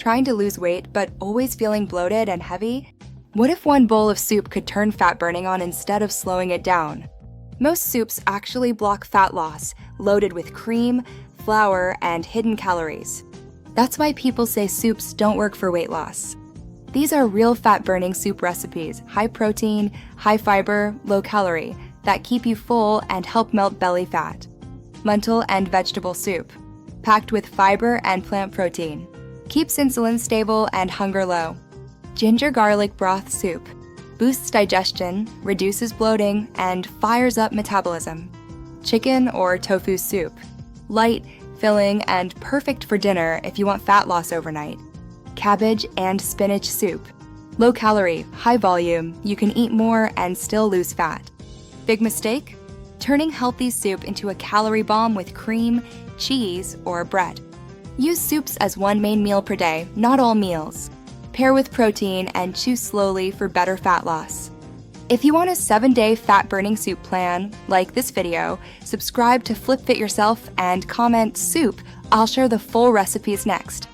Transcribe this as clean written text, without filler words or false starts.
Trying to lose weight but always feeling bloated and heavy? What if one bowl of soup could turn fat burning on instead of slowing it down? Most soups actually block fat loss, loaded with cream, flour, and hidden calories. That's why people say soups don't work for weight loss. These are real fat-burning soup recipes, high protein, high fiber, low calorie, that keep you full and help melt belly fat. Lentil and vegetable soup, packed with fiber and plant protein, keeps insulin stable and hunger low. Ginger garlic broth soup, boosts digestion, reduces bloating, and fires up metabolism. Chicken or tofu soup, light, filling, and perfect for dinner if you want fat loss overnight. Cabbage and spinach soup, low calorie, high volume, you can eat more and still lose fat. Big mistake? Turning healthy soup into a calorie bomb with cream, cheese, or bread. Use soups as one main meal per day, not all meals. Pair with protein and chew slowly for better fat loss. If you want a 7-day fat-burning soup plan, like this video, subscribe to Flip Fit Yourself and comment soup. I'll share the full recipes next.